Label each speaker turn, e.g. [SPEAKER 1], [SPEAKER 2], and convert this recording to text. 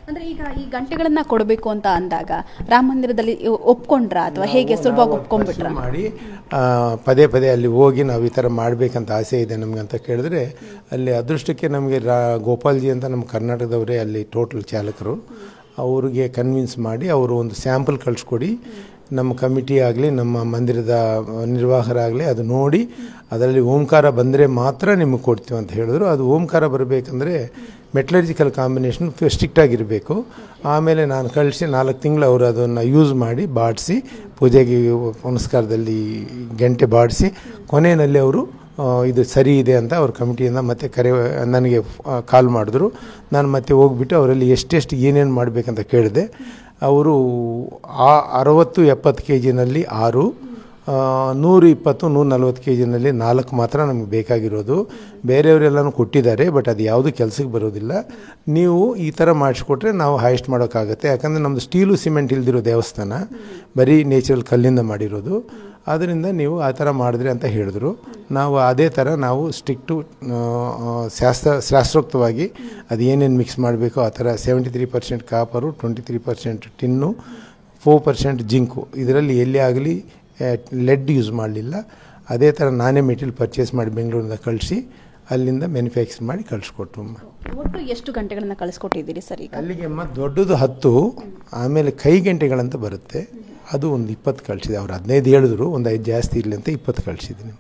[SPEAKER 1] ಅಂದರೆ ಈಗ ಈ ಗಂಟೆಗಳನ್ನು ಕೊಡಬೇಕು ಅಂತ ಅಂದಾಗ ರಾಮ ಮಂದಿರದಲ್ಲಿ ಒಪ್ಕೊಂಡ್ರಾ ಅಥವಾ ಹೇಗೆ ಸುಲಭವಾಗಿ ಒಪ್ಕೊಂಡ್ಬಿಟ್ರಾ?
[SPEAKER 2] ಮಾಡಿ ಪದೇ ಪದೇ ಅಲ್ಲಿ ಹೋಗಿ ನಾವು ಈ ಥರ ಮಾಡಬೇಕಂತ ಆಸೆ ಇದೆ ನಮಗೆ ಅಂತ ಕೇಳಿದ್ರೆ, ಅಲ್ಲಿ ಅದೃಷ್ಟಕ್ಕೆ ನಮಗೆ ಗೋಪಾಲ್ಜಿ ಅಂತ ನಮ್ಮ ಕರ್ನಾಟಕದವರೇ ಅಲ್ಲಿ ಟೋಟಲ್ ಚಾಲಕರು, ಅವ್ರಿಗೆ ಕನ್ವಿನ್ಸ್ ಮಾಡಿ ಅವರು ಒಂದು ಸ್ಯಾಂಪಲ್ ಕಳಿಸ್ಕೊಡಿ, ನಮ್ಮ ಕಮಿಟಿ ಆಗಲಿ ನಮ್ಮ ಮಂದಿರದ ನಿರ್ವಾಹಕರಾಗಲಿ ಅದು ನೋಡಿ ಅದರಲ್ಲಿ ಓಂಕಾರ ಬಂದರೆ ಮಾತ್ರ ನಿಮಗೆ ಕೊಡ್ತೀವಿ ಅಂತ ಹೇಳಿದ್ರು. ಅದು ಓಂಕಾರ ಬರಬೇಕಂದ್ರೆ ಮೆಟಲರ್ಜಿಕಲ್ ಕಾಂಬಿನೇಷನ್ ಸ್ಟ್ರಿಕ್ಟಾಗಿರಬೇಕು. ಆಮೇಲೆ ನಾನು ಕಳಿಸಿ 4 ತಿಂಗಳು ಅವರು ಅದನ್ನು ಯೂಸ್ ಮಾಡಿ ಬಾಡಿಸಿ ಪೂಜೆಗೆ ಪುನಸ್ಕಾರದಲ್ಲಿ ಗಂಟೆ ಬಾಡಿಸಿ ಕೊನೆಯಲ್ಲಿ ಅವರು ಇದು ಸರಿ ಇದೆ ಅಂತ ಅವ್ರ ಕಮಿಟಿಯಿಂದ ಮತ್ತೆ ನನಗೆ ಕಾಲ್ ಮಾಡಿದ್ರು. ನಾನು ಮತ್ತೆ ಹೋಗ್ಬಿಟ್ಟು ಅವರಲ್ಲಿ ಎಷ್ಟೆಷ್ಟು ಏನೇನು ಮಾಡಬೇಕಂತ ಕೇಳಿದೆ. ಅವರು 60-70 ಕೆಜಿನಲ್ಲಿ 6, 120-140 ಕೆಜಿನಲ್ಲಿ 4 ಮಾತ್ರ ನಮಗೆ ಬೇಕಾಗಿರೋದು. ಬೇರೆಯವರೆಲ್ಲನೂ ಕೊಟ್ಟಿದ್ದಾರೆ, ಬಟ್ ಅದು ಯಾವುದು ಕೆಲಸಕ್ಕೆ ಬರೋದಿಲ್ಲ. ನೀವು ಈ ಥರ ಮಾಡಿಸ್ಕೊಟ್ರೆ ನಾವು ಹೈಯೆಸ್ಟ್ ಮಾಡೋಕ್ಕಾಗತ್ತೆ. ಯಾಕಂದರೆ ನಮ್ಮದು ಸ್ಟೀಲು ಸಿಮೆಂಟ್ ಇಲ್ದಿರೋ ದೇವಸ್ಥಾನ, ಬರೀ ನೇಚರಲ್ ಕಲ್ಲಿಂದ ಮಾಡಿರೋದು. ಆದ್ದರಿಂದ ನೀವು ಆ ಥರ ಮಾಡಿದ್ರಿ ಅಂತ ಹೇಳಿದ್ರು. ನಾವು ಅದೇ ಥರ ನಾವು ಸ್ಟ್ರಿಕ್ಟು ಶಾಸ್ತ್ರೋಕ್ತವಾಗಿ ಅದು ಏನೇನು ಮಿಕ್ಸ್ ಮಾಡಬೇಕು ಆ ಥರ 73% ಕಾಪರು, 23% ಟಿನ್ನು, 4% ಜಿಂಕು, ಇದರಲ್ಲಿ ಎಲ್ಲಿ ಆಗಲಿ ಲೆಡ್ ಯೂಸ್ ಮಾಡಲಿಲ್ಲ. ಅದೇ ಥರ ನಾನೇ ಮೆಟೀರಿಯಲ್ ಪರ್ಚೇಸ್ ಮಾಡಿ ಬೆಂಗಳೂರಿಂದ ಕಳಿಸಿ ಅಲ್ಲಿಂದ ಮ್ಯಾನುಫ್ಯಾಕ್ಚರ್ ಮಾಡಿ ಕಳಿಸ್ಕೊಟ್ರು.
[SPEAKER 1] ಒಟ್ಟು ಎಷ್ಟು ಗಂಟೆಗಳನ್ನು ಕಳಿಸ್ಕೊಟ್ಟಿದ್ದೀರಿ ಸರ್? ಈಗ
[SPEAKER 2] ಅಲ್ಲಿಗೆ ದೊಡ್ಡದು 10, ಆಮೇಲೆ ಕೈ ಗಂಟೆಗಳಂತ ಬರುತ್ತೆ, ಅದು ಒಂದು 20 ಕಳಿಸಿದೆ. ಅವ್ರು 15 ಹೇಳಿದ್ರು, ಒಂದು 5 ಜಾಸ್ತಿ ಇರಲಿ ಅಂತ 20 ಕಳಿಸಿದ್ದೀನಿ.